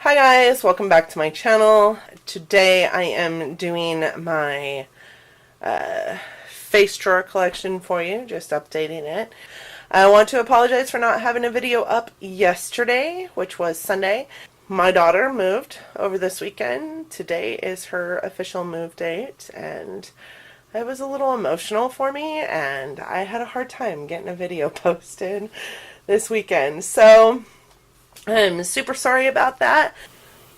Hi guys, welcome back to my channel. Today I am doing my face drawer collection for you, just updating it. I want to apologize for not having a video up yesterday, which was Sunday. My daughter moved over this weekend. Today is her official move date, and it was a little emotional for me, and I had a hard time getting a video posted this weekend. So I'm super sorry about that.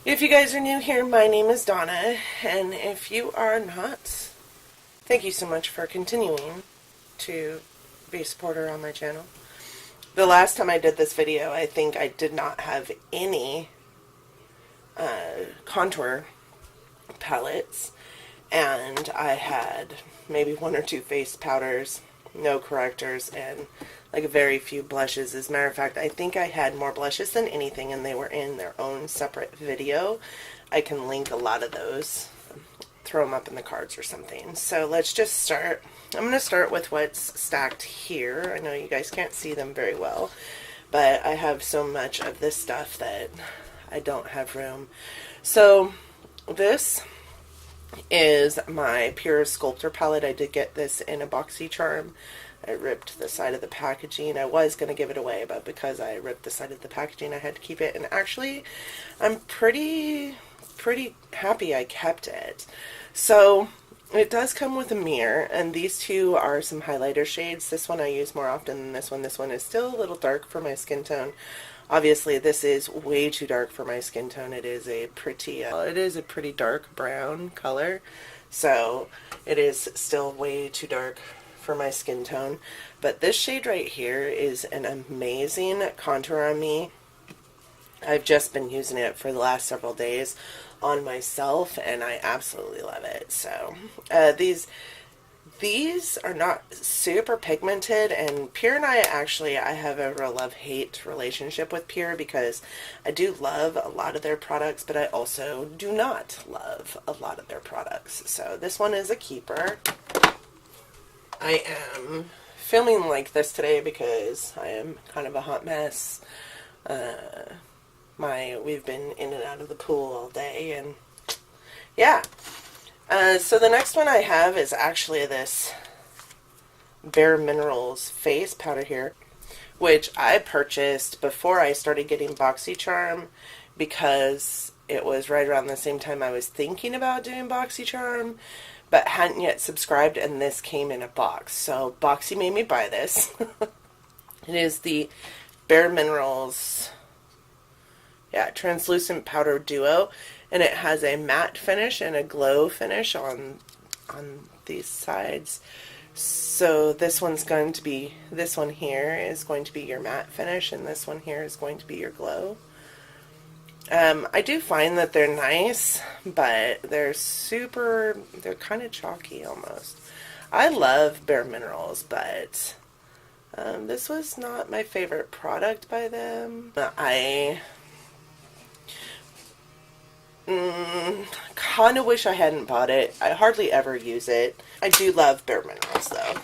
If you guys are new here, my name is Donna, and if you are not, thank you so much for continuing to be a supporter on my channel. The last time I did this video, I think I did not have any contour palettes, and I had maybe one or two face powders, no correctors, and like very few blushes. As a matter of fact, I think I had more blushes than anything, and they were in their own separate video. I can link a lot of those, throw them up in the cards or something. So let's just start. I'm going to start with what's stacked here. I know you guys can't see them very well, but I have so much of this stuff that I don't have room. So this is my Pure Sculptor palette. I did get this in a BoxyCharm. I ripped the side of the packaging. I was going to give it away, but because I ripped the side of the packaging, I had to keep it. And actually, I'm pretty happy I kept it. So it does come with a mirror, and these two are some highlighter shades. This one I use more often than this one. This one is still a little dark for my skin tone. Obviously, this is way too dark for my skin tone. It is a pretty dark brown color, so it is still way too dark for my skin tone. But this shade right here is an amazing contour on me. I've just been using it for the last several days on myself, and I absolutely love it. So these are not super pigmented, and Pure and I have a real love-hate relationship with Pure, because I do love a lot of their products, but I also do not love a lot of their products. So this one is a keeper. I am filming like this today because I am kind of a hot mess. We've been in and out of the pool all day, and yeah. So the next one I have is actually this Bare Minerals face powder here, which I purchased before I started getting BoxyCharm, because it was right around the same time I was thinking about doing BoxyCharm, but hadn't yet subscribed, and this came in a box. So Boxy made me buy this. It is the Bare Minerals translucent powder duo, and it has a matte finish and a glow finish on these sides. So this one here is going to be your matte finish, and this one here is going to be your glow. I do find that they're nice, but they're kind of chalky almost. I love Bare Minerals, but this was not my favorite product by them. I kind of wish I hadn't bought it. I hardly ever use it. I do love Bare Minerals though.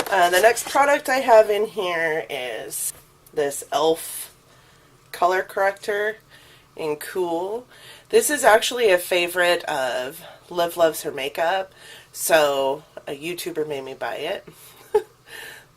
The next product I have in here is this e.l.f. color corrector in Cool. This is actually a favorite of Liv Loves Her Makeup, so a YouTuber made me buy it.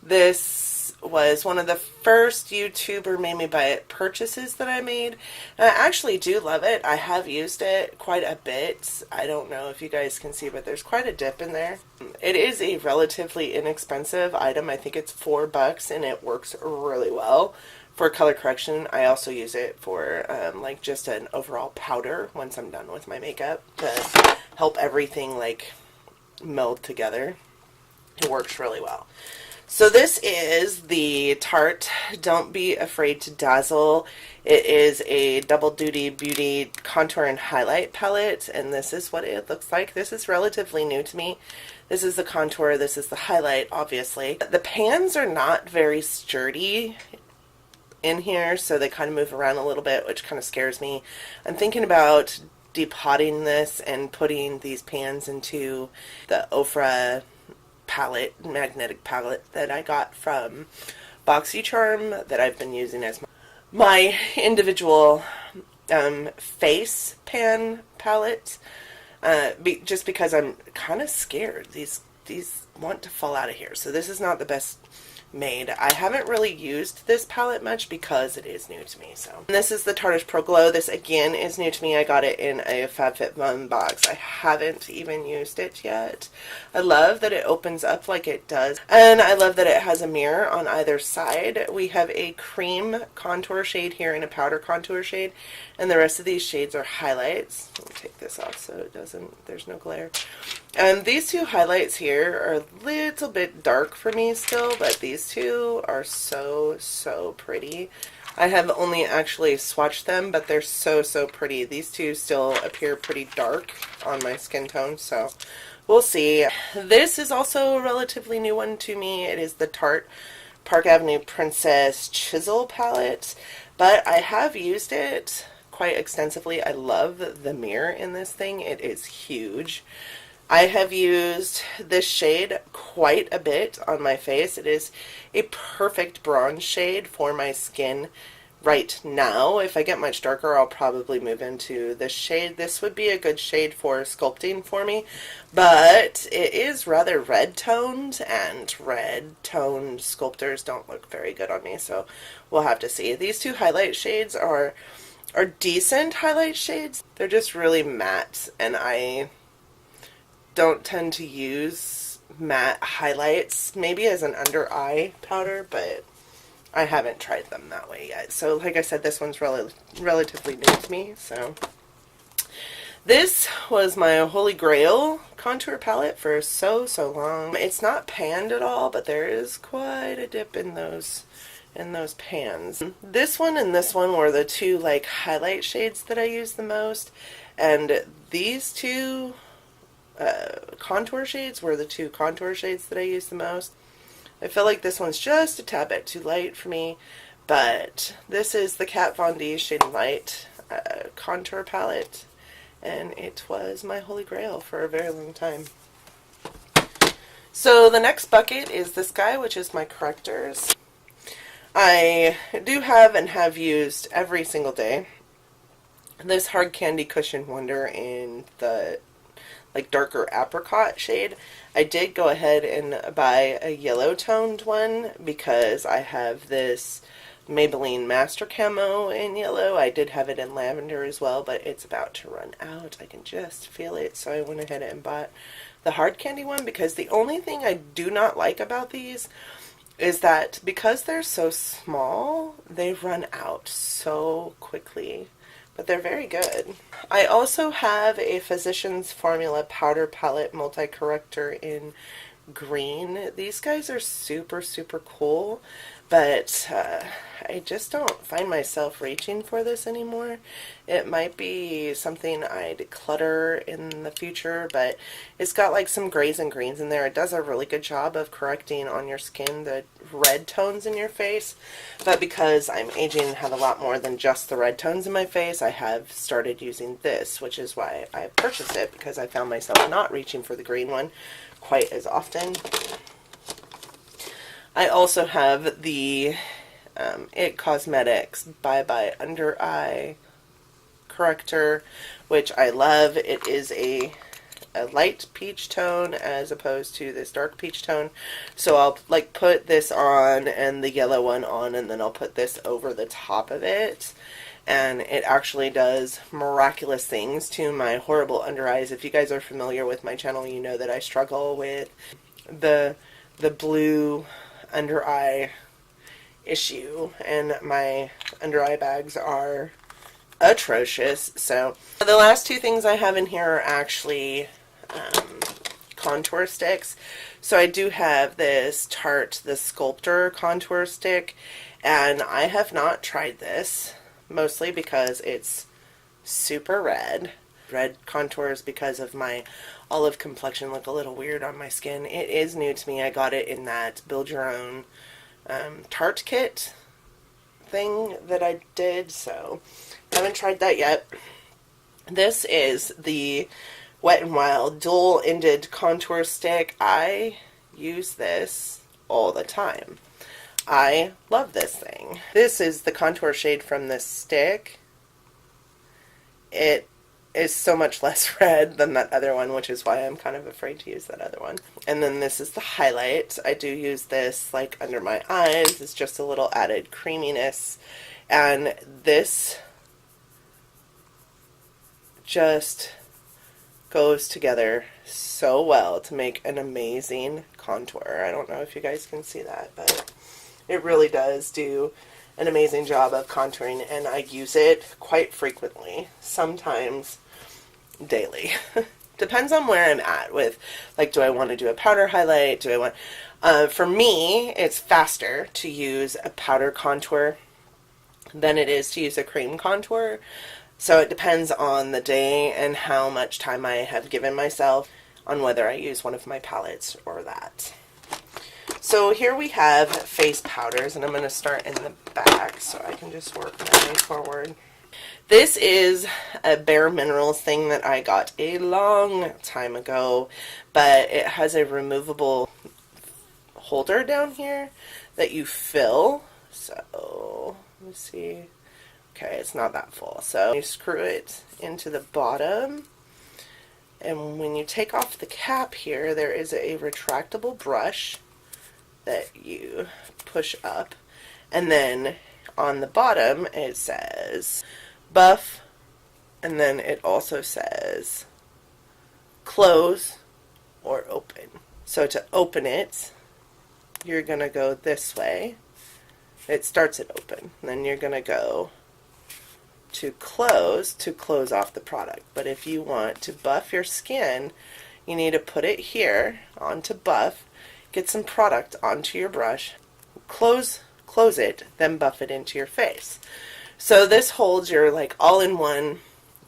This was one of the first YouTuber made me buy it purchases that I made. And I actually do love it. I have used it quite a bit. I don't know if you guys can see, but there's quite a dip in there. It is a relatively inexpensive item. I think it's $4, and it works really well for color correction. I also use it for like just an overall powder once I'm done with my makeup to help everything like meld together. It works really well. So this is the Tarte Don't Be Afraid to Dazzle. It is a double duty beauty contour and highlight palette, and this is what it looks like. This is relatively new to me. This is the contour, this is the highlight, obviously. The pans are not very sturdy in here, so they kind of move around a little bit, which kind of scares me. I'm thinking about depotting this and putting these pans into the Ofra palette, magnetic palette that I got from BoxyCharm, that I've been using as my individual face pan palette, just because I'm kind of scared. These want to fall out of here. So this is not the best made. I haven't really used this palette much because it is new to me. So and this is the Tarte's Pro Glow. This again is new to me. I got it in a FabFitFun box. I haven't even used it yet. I love that it opens up like it does, and I love that it has a mirror on either side. We have a cream contour shade here and a powder contour shade, and the rest of these shades are highlights. Let me take this off so it doesn't, there's no glare. These two highlights here are a little bit dark for me still, but these two are so pretty. I have only actually swatched them, but they're so pretty. These two still appear pretty dark on my skin tone, so we'll see. This is also a relatively new one to me. It is the Tarte Park Avenue Princess Chisel palette, but I have used it quite extensively. I love the mirror in this thing. It is huge. I have used this shade quite a bit on my face. It is a perfect bronze shade for my skin right now. If I get much darker, I'll probably move into this shade. This would be a good shade for sculpting for me, but it is rather red toned, and red toned sculptors don't look very good on me, so we'll have to see. These two highlight shades are decent highlight shades. They're just really matte, and I don't tend to use matte highlights, maybe as an under eye powder, but I haven't tried them that way yet. So like I said, this one's relatively new to me. So this was my holy grail contour palette for so long. It's not panned at all, but there is quite a dip in those pans. This one and this one were the two like highlight shades that I use the most, and these two contour shades were the two contour shades that I use the most. I feel like this one's just a tad bit too light for me, but this is the Kat Von D Shade Light contour palette, and it was my holy grail for a very long time. So the next bucket is this guy, which is my correctors. I do have and have used every single day this Hard Candy Cushion Wonder in the like darker apricot shade. I did go ahead and buy a yellow toned one because I have this Maybelline Master Camo in yellow. I did have it in lavender as well, but it's about to run out. I can just feel it, so I went ahead and bought the Hard Candy one, because the only thing I do not like about these is that because they're so small, they run out so quickly. But they're very good. I also have a Physicians Formula Powder Palette Multi-Corrector in green. These guys are super cool, but I just don't find myself reaching for this anymore. It might be something I declutter in the future, but it's got like some grays and greens in there. It does a really good job of correcting on your skin the red tones in your face, but because I'm aging and have a lot more than just the red tones in my face, I have started using this, which is why I purchased it, because I found myself not reaching for the green one quite as often. I also have the IT Cosmetics Bye Bye Under Eye Corrector, which I love. It is a light peach tone as opposed to this dark peach tone. So I'll like put this on and the yellow one on, and then I'll put this over the top of it. And it actually does miraculous things to my horrible under eyes. If you guys are familiar with my channel, you know that I struggle with the blue under eye issue, and my under eye bags are atrocious. So the last two things I have in here are actually contour sticks. So I do have this Tarte the Sculptor contour stick, and I have not tried this, mostly because it's super red. Red contours, because of my olive complexion, look a little weird on my skin. It is new to me. I got it in that build your own Tarte kit thing that I did, so I haven't tried that yet. This is the Wet n Wild dual-ended contour stick. I use this all the time. I love this thing. This is the contour shade from this stick. it is so much less red than that other one, which is why I'm kind of afraid to use that other one. And then this is the highlight. I do use this like under my eyes. It's just a little added creaminess. And this just goes together so well to make an amazing contour. I don't know if you guys can see that, but it really does do an amazing job of contouring, and I use it quite frequently, sometimes daily. Depends on where I'm at with, like, do I want to do a powder highlight? Do I want, for me, it's faster to use a powder contour than it is to use a cream contour. So it depends on the day and how much time I have given myself on whether I use one of my palettes or that. So here we have face powders, and I'm going to start in the back so I can just work my way forward. This is a Bare Minerals thing that I got a long time ago, but it has a removable holder down here that you fill. So, let me see. Okay, it's not that full. So you screw it into the bottom, and when you take off the cap here, there is a retractable brush that you push up, and then on the bottom it says buff, and then it also says close or open. So to open it, you're gonna go this way. It starts at open, and then you're gonna go to close off the product. But if you want to buff your skin, you need to put it here onto buff, get some product onto your brush, close it, then buff it into your face. So this holds your like all-in-one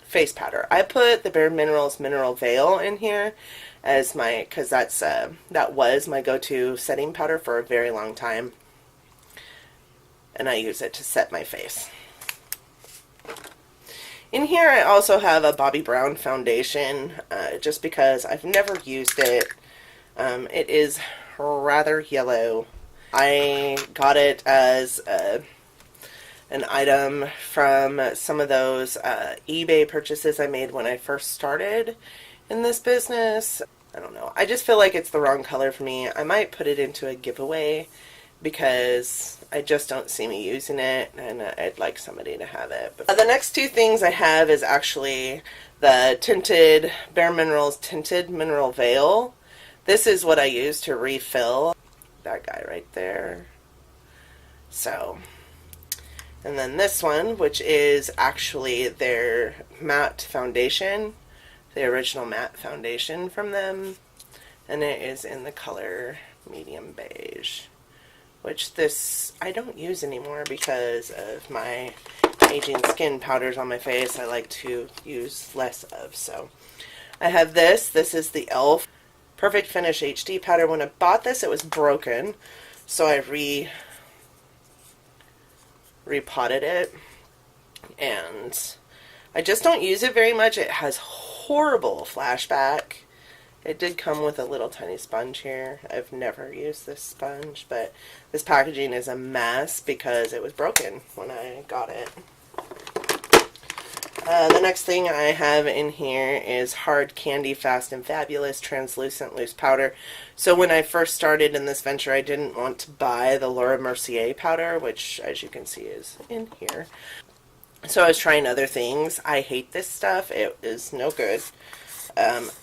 face powder. I put the Bare Minerals Mineral Veil in here as my, because that was my go-to setting powder for a very long time, and I use it to set my face. In here I also have a Bobbi Brown foundation, just because I've never used it. It is rather yellow. I got it as an item from some of those eBay purchases I made when I first started in this business. I don't know. I just feel like it's the wrong color for me. I might put it into a giveaway because I just don't see me using it, and I'd like somebody to have it. But the next two things I have is actually the tinted Bare Minerals Tinted Mineral Veil. This is what I use to refill that guy right there. So, and then this one, which is actually their matte foundation, the original matte foundation from them, and it is in the color medium beige, which this I don't use anymore because of my aging skin powders on my face. I like to use less of. So I have this. This is the e.l.f. Perfect Finish HD powder. When I bought this, it was broken, so I repotted it, and I just don't use it very much. It has horrible flashback. It did come with a little tiny sponge here. I've never used this sponge, but this packaging is a mess because it was broken when I got it. The next thing I have in here is Hard Candy Fast and Fabulous Translucent Loose Powder. So when I first started in this venture, I didn't want to buy the Laura Mercier powder, which, as you can see, is in here. So I was trying other things. I hate this stuff. It is no good.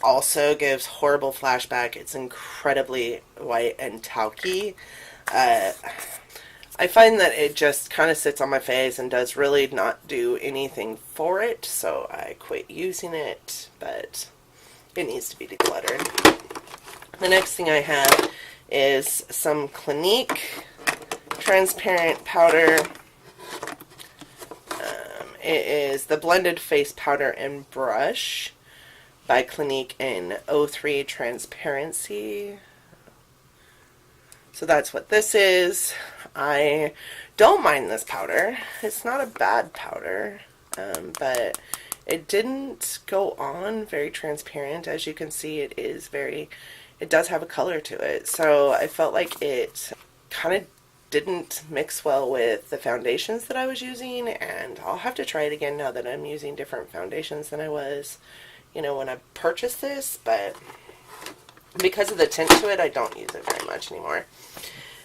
Also gives horrible flashback. It's incredibly white and talky. I find that it just kind of sits on my face and does really not do anything for it, so I quit using it, but it needs to be decluttered. The next thing I have is some Clinique transparent powder. It is the Blended Face Powder and Brush by Clinique in 03 Transparency. So that's what this is. I don't mind this powder. It's not a bad powder, but it didn't go on very transparent. As you can see, it does have a color to it. So I felt like it kind of didn't mix well with the foundations that I was using, and I'll have to try it again now that I'm using different foundations than I was, you know, when I purchased this, but because of the tint to it, I don't use it very much anymore.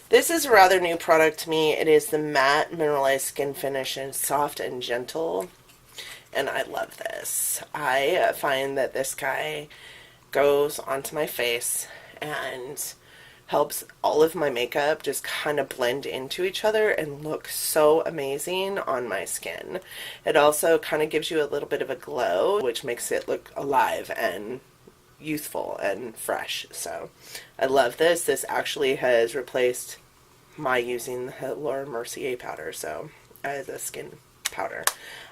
This is a rather new product to me. It is the Matte Mineralized Skin Finish, and soft and gentle, and I love this. I find that this guy goes onto my face and helps all of my makeup just kind of blend into each other and look so amazing on my skin. It also kind of gives you a little bit of a glow, which makes it look alive and youthful and fresh. So I love this. This actually has replaced my using the Laura Mercier powder, so as a skin powder.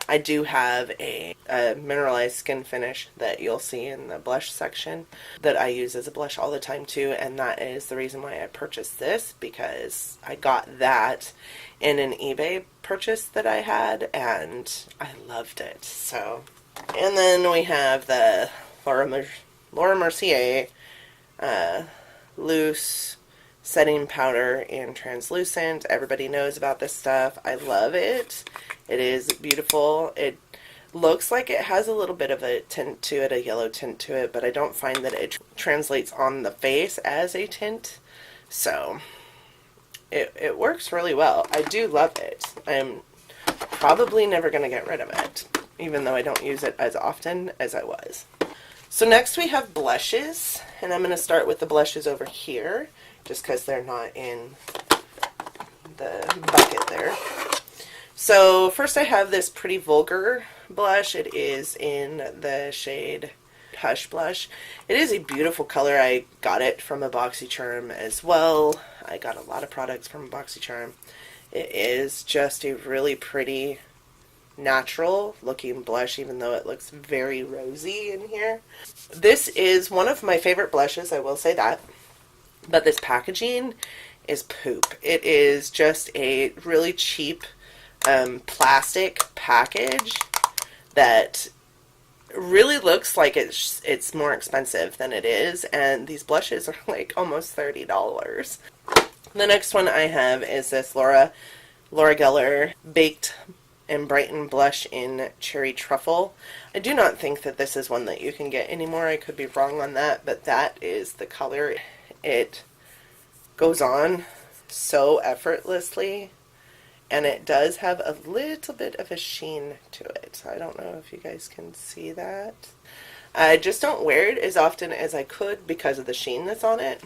I do have a mineralized skin finish that you'll see in the blush section that I use as a blush all the time too, and that is the reason why I purchased this, because I got that in an eBay purchase that I had and I loved it. So, and then we have the Laura Mercier loose setting powder in translucent. Everybody knows about this stuff. I love it. It is beautiful. It looks like it has a little bit of a tint to it, a yellow tint to it, but I don't find that it translates on the face as a tint. So it works really well. I do love it. I'm probably never going to get rid of it, even though I don't use it as often as I was. So next we have blushes, and I'm going to start with the blushes over here, just because they're not in the bucket there. So first I have this Pretty Vulgar blush. It is in the shade Hush Blush. It is a beautiful color. I got it from a BoxyCharm as well. I got a lot of products from BoxyCharm. It is just a really pretty, natural looking blush, even though it looks very rosy in here. This is one of my favorite blushes, I will say that. But this packaging is poop. It is just a really cheap plastic package that really looks like it's more expensive than it is, and these blushes are like almost $30. The next one I have is this Laura Geller Baked and Brighten blush in Cherry Truffle. I do not think that this is one that you can get anymore. I could be wrong on that, but that is the color. It goes on so effortlessly, and it does have a little bit of a sheen to it. I don't know if you guys can see that. I just don't wear it as often as I could because of the sheen that's on it.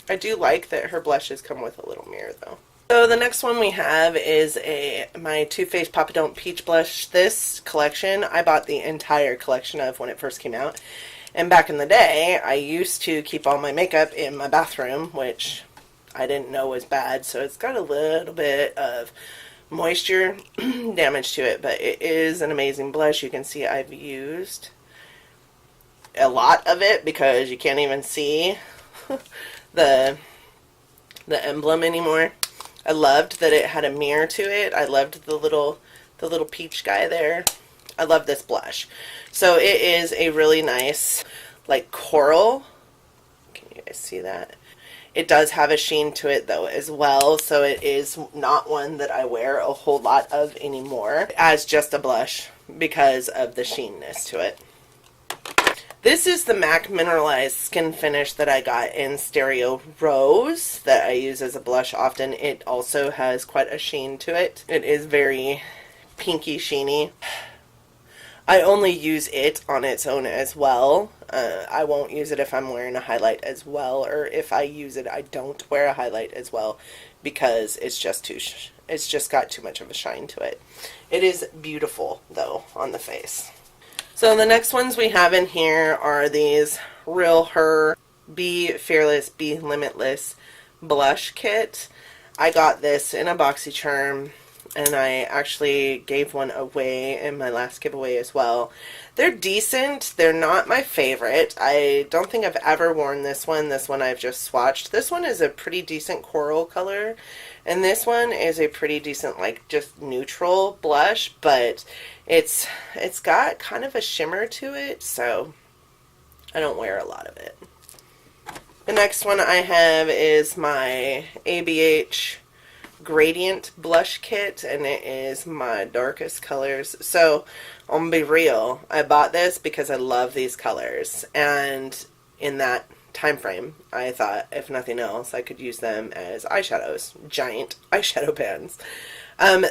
I do like that her blushes come with a little mirror though. So the next one we have is my Too Faced Papa Don't Peach Blush. This collection, I bought the entire collection of when it first came out. And back in the day, I used to keep all my makeup in my bathroom, which I didn't know was bad. So it's got a little bit of moisture damage to it, but it is an amazing blush. You can see I've used a lot of it because you can't even see the emblem anymore. I loved that it had a mirror to it. I loved the little peach guy there. I love this blush. So it is a really nice, like, coral. Can you guys see that? It does have a sheen to it though as well, so it is not one that I wear a whole lot of anymore as just a blush because of the sheenness to it. This is the MAC Mineralized Skin Finish that I got in Stereo Rose that I use as a blush often. It also has quite a sheen to it. It is very pinky sheeny. I only use it on its own as well. I won't use it if I'm wearing a highlight as well, or if I use it I don't wear a highlight as well because it's just got too much of a shine to it. It is beautiful though on the face. So the next ones we have in here are these Real Her Be Fearless, Be Limitless blush kit. I got this in a BoxyCharm, and I actually gave one away in my last giveaway as well. They're decent. They're not my favorite. I don't think I've ever worn this one. This one I've just swatched. This one is a pretty decent coral color, and this one is a pretty decent, like, just neutral blush, but it's got kind of a shimmer to it, so I don't wear a lot of it. The next one I have is my ABH gradient blush kit, and it is my darkest colors. So I'm gonna be real, I bought this because I love these colors, and in that time frame I thought if nothing else I could use them as eyeshadows, giant eyeshadow pans.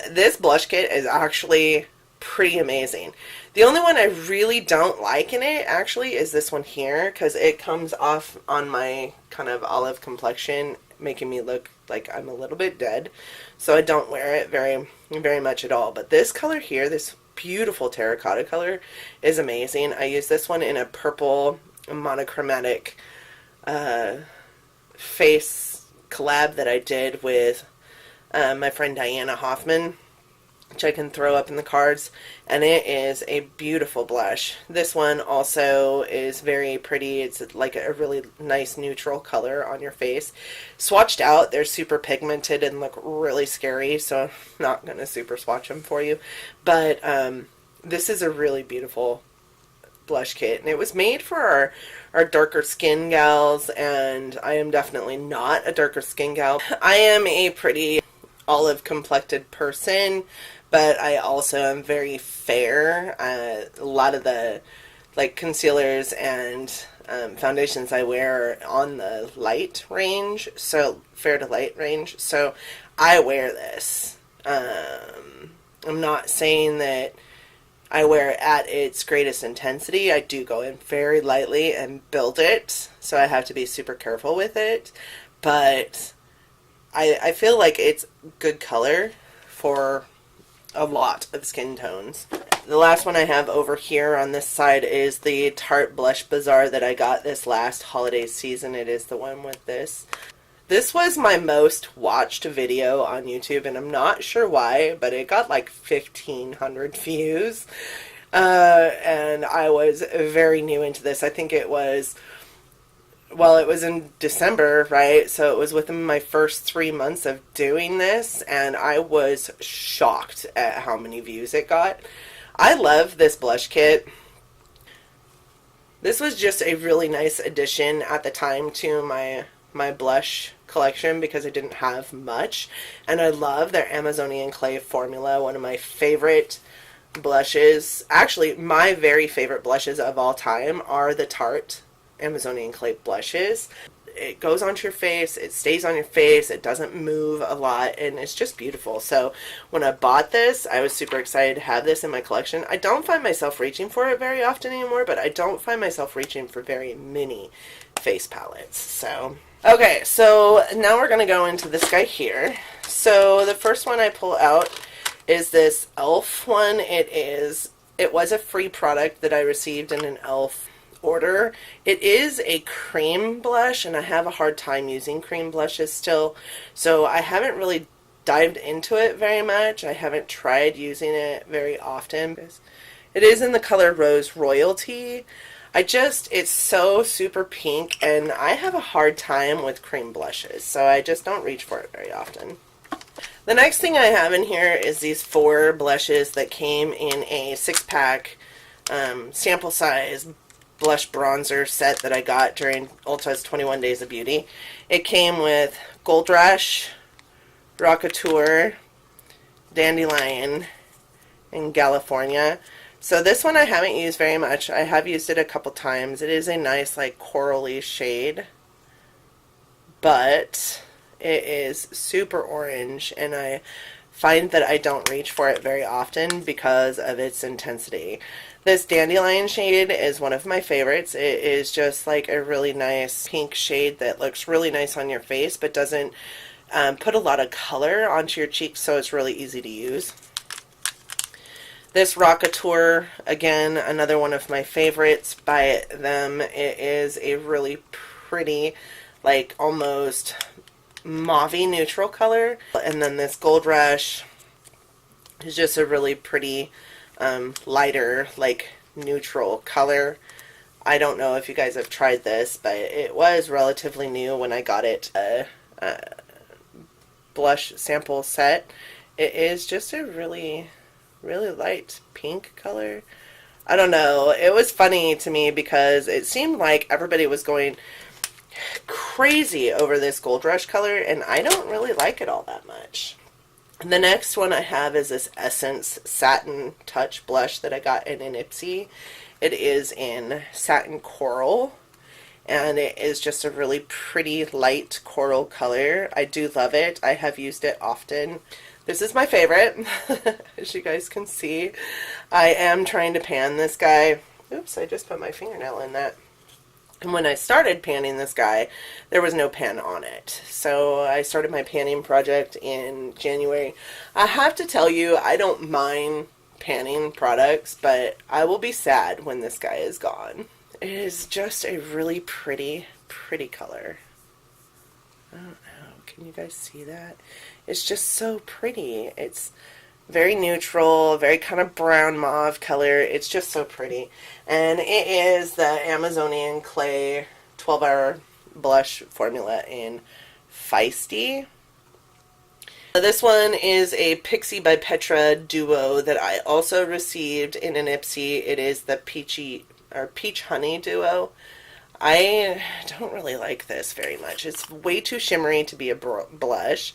This blush kit is actually pretty amazing. The only one I really don't like in it actually is this one here, because it comes off on my kind of olive complexion, making me look like I'm a little bit dead, so I don't wear it very much at all. But this color here, this beautiful terracotta color, is amazing. I use this one in a purple monochromatic face collab that I did with my friend Diana Hoffman, which I can throw up in the cards, and it is a beautiful blush. This one also is very pretty. It's like a really nice neutral color on your face. Swatched out, they're super pigmented and look really scary, so I'm not going to super swatch them for you. But this is a really beautiful blush kit, and it was made for our darker skin gals, and I am definitely not a darker skin gal. I am a pretty olive complected person, but I also am very fair. A lot of the like concealers and foundations I wear are on the light range, so fair to light range, so I wear this. I'm not saying that I wear it at its greatest intensity. I do go in very lightly and build it, so I have to be super careful with it, but I feel like it's good color for a lot of skin tones. The last one I have over here on this side is the Tarte Blush Bazaar that I got this last holiday season. It is the one with this. This was my most watched video on YouTube, and I'm not sure why, but it got like 1,500 views. And I was very new into this. I think it was, well, it was in December, right? So it was within my first 3 months of doing this, and I was shocked at how many views it got. I love this blush kit. This was just a really nice addition at the time to my blush collection because I didn't have much, and I love their Amazonian Clay formula, one of my favorite blushes. Actually, my very favorite blushes of all time are the Tarte Amazonian Clay blushes. It goes onto your face, it stays on your face, it doesn't move a lot, and it's just beautiful. So when I bought this, I was super excited to have this in my collection. I don't find myself reaching for it very often anymore, but I don't find myself reaching for very many face palettes. So okay, so now we're going to go into this guy here. So the first one I pull out is this e.l.f. one. It was a free product that I received in an e.l.f. order. It is a cream blush, and I have a hard time using cream blushes still, so I haven't really dived into it very much. I haven't tried using it very often. It is in the color Rose Royalty. It's so super pink, and I have a hard time with cream blushes, so I just don't reach for it very often. The next thing I have in here is these 4 blushes that came in a 6-pack sample size blush bronzer set that I got during Ulta's 21 Days of Beauty. It came with Gold Rush, Rockateur, Dandelion, and California. So this one I haven't used very much. I have used it a couple times. It is a nice like corally shade, but it is super orange, and I find that I don't reach for it very often because of its intensity. This Dandelion shade is one of my favorites. It is just like a really nice pink shade that looks really nice on your face, but doesn't put a lot of color onto your cheeks, so it's really easy to use. This Rockateur, again, another one of my favorites by them. It is a really pretty, like almost mauvey neutral color. And then this Gold Rush is just a really pretty lighter, like neutral color. I don't know if you guys have tried this, but it was relatively new when I got it. Blush sample set. It is just a really light pink color. I don't know. It was funny to me because it seemed like everybody was going crazy over this Gold Rush color, and I don't really like it all that much. The next one I have is this Essence Satin Touch blush that I got in an IPSY. It is in Satin Coral, and it is just a really pretty light coral color. I do love it. I have used it often. This is my favorite, as you guys can see. I am trying to pan this guy. Oops, I just put my fingernail in that. And when I started panning this guy, there was no pan on it. So I started my panning project in January. I have to tell you, I don't mind panning products, but I will be sad when this guy is gone. It is just a really pretty, pretty color. I don't know, can you guys see that? It's just so pretty. It's very neutral, very kind of brown mauve color. It's just so pretty. And it is the Amazonian Clay 12-hour blush formula in Feisty. This one is a Pixie by Petra duo that I also received in an IPSY. It is the Peach Honey duo. I don't really like this very much. It's way too shimmery to be a blush,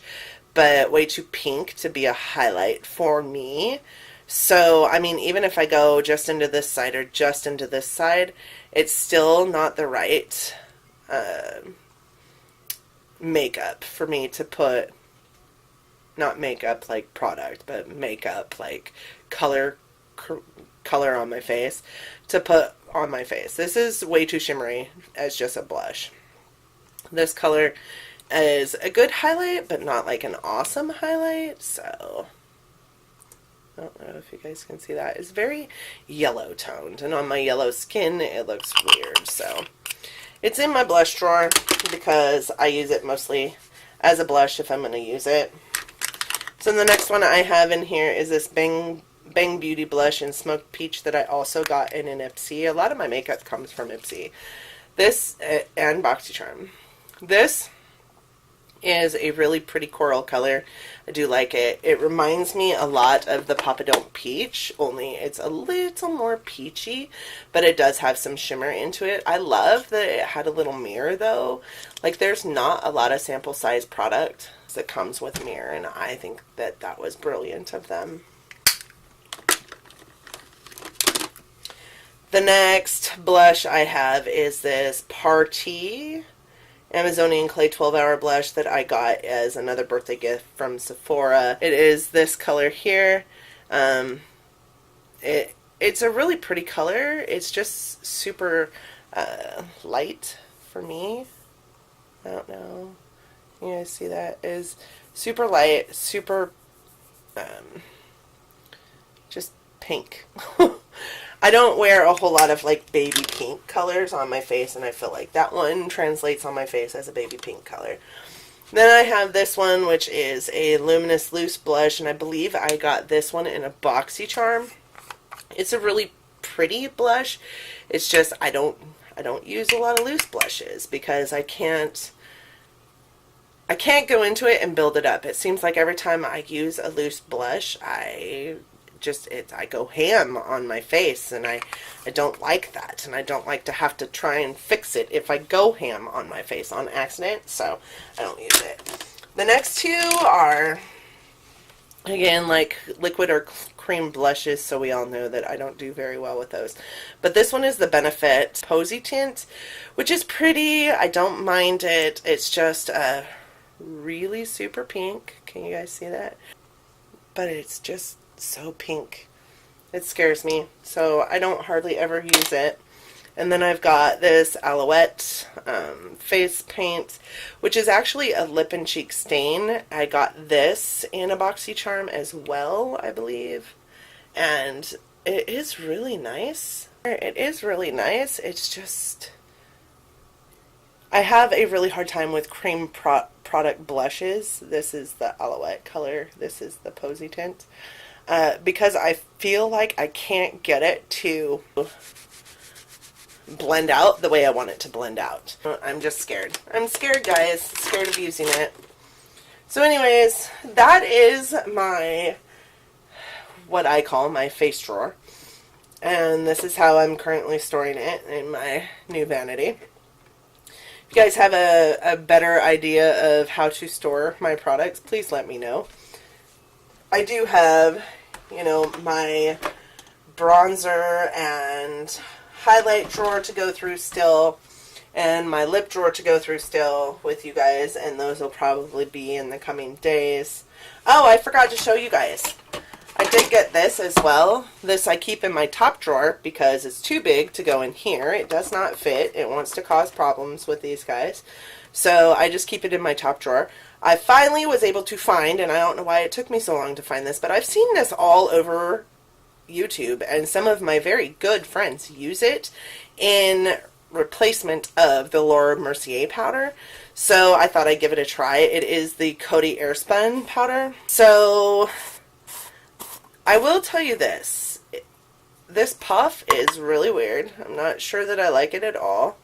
but way too pink to be a highlight for me. So, I mean, even if I go just into this side or just into this side, it's still not the right makeup for me to put, not makeup like product, but makeup like color on my face to put on my face. This is way too shimmery as just a blush. This color is a good highlight, but not like an awesome highlight, so I don't know if you guys can see that. It's very yellow toned, and on my yellow skin it looks weird, so it's in my blush drawer because I use it mostly as a blush if I'm going to use it. So the next one I have in here is this Bang Beauty blush in Smoked Peach that I also got in an IPSY. A lot of my makeup comes from IPSY. This and BoxyCharm. This is a really pretty coral color. I do like it. It reminds me a lot of the Papa Don't Peach, only it's a little more peachy, but it does have some shimmer into it. I love that it had a little mirror though. Like, there's not a lot of sample size product that comes with mirror, and I think that that was brilliant of them. The next blush I have is this Party Amazonian Clay 12-hour blush that I got as another birthday gift from Sephora. It is this color here. It's a really pretty color. It's just super light for me. I don't know. You guys see that? It is super light, super just pink. I don't wear a whole lot of like baby pink colors on my face, and I feel like that one translates on my face as a baby pink color. Then I have this one, which is a Luminous Loose blush, and I believe I got this one in a BoxyCharm. It's a really pretty blush. It's just I don't use a lot of loose blushes because I can't go into it and build it up. It seems like every time I use a loose blush, I go ham on my face, and I don't like that, and I don't like to have to try and fix it if I go ham on my face on accident, so I don't use it. The next two are, again, like liquid or cream blushes, so we all know that I don't do very well with those. But this one is the Benefit Posy Tint, which is pretty. I don't mind it. It's just really super pink. Can you guys see that? But it's just so pink. It scares me, so I don't hardly ever use it. And then I've got this Alouette face paint, which is actually a lip and cheek stain. I got this in a BoxyCharm as well, I believe, and it is really nice. It is really nice. It's just, I have a really hard time with cream product blushes. This is the Alouette color. This is the Posy Tint. Because I feel like I can't get it to blend out the way I want it to blend out. I'm just scared. I'm scared, guys. Scared of using it. So anyways, that is my, what I call my face drawer. And this is how I'm currently storing it in my new vanity. If you guys have a better idea of how to store my products, please let me know. I do have, you know, my bronzer and highlight drawer to go through still, and my lip drawer to go through still with you guys, and those will probably be in the coming days. Oh, I forgot to show you guys. I did get this as well. This I keep in my top drawer because it's too big to go in here. It does not fit. It wants to cause problems with these guys. So I just keep it in my top drawer. I finally was able to find, and I don't know why it took me so long to find this, but I've seen this all over YouTube, and some of my very good friends use it in replacement of the Laura Mercier powder. So I thought I'd give it a try. It is the Coty Airspun powder. So I will tell you this. This puff is really weird. I'm not sure that I like it at all.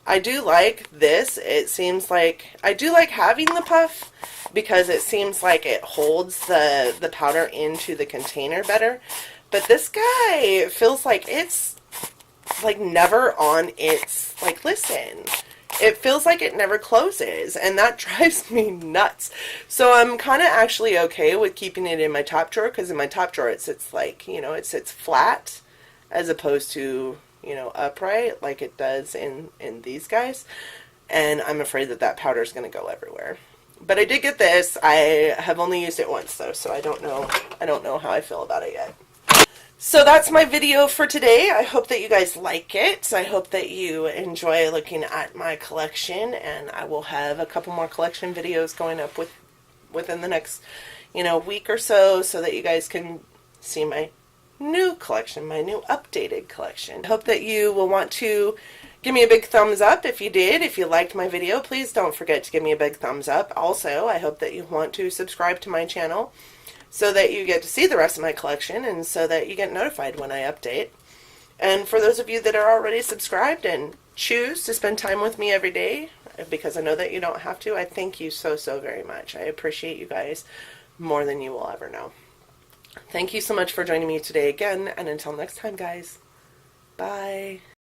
I do like this. It seems like, I do like having the puff because it seems like it holds the powder into the container better. But this guy feels like it's like never on its, like, listen. It feels like it never closes, and that drives me nuts. So I'm kind of actually okay with keeping it in my top drawer, because in my top drawer it sits like, you know, it sits flat as opposed to, you know, upright like it does in these guys. And I'm afraid that that powder is going to go everywhere. But I did get this. I have only used it once though, so I don't know how I feel about it yet. So that's my video for today. I hope that you guys like it. I hope that you enjoy looking at my collection, and I will have a couple more collection videos going up within the next, you know, week or so that you guys can see my new collection, my new updated collection. I hope that you will want to give me a big thumbs up if you did. If you liked my video, please don't forget to give me a big thumbs up. Also, I hope that you want to subscribe to my channel so that you get to see the rest of my collection and so that you get notified when I update. And for those of you that are already subscribed and choose to spend time with me every day, because I know that you don't have to, I thank you so very much. I appreciate you guys more than you will ever know. Thank you so much for joining me today again, and until next time, guys, bye.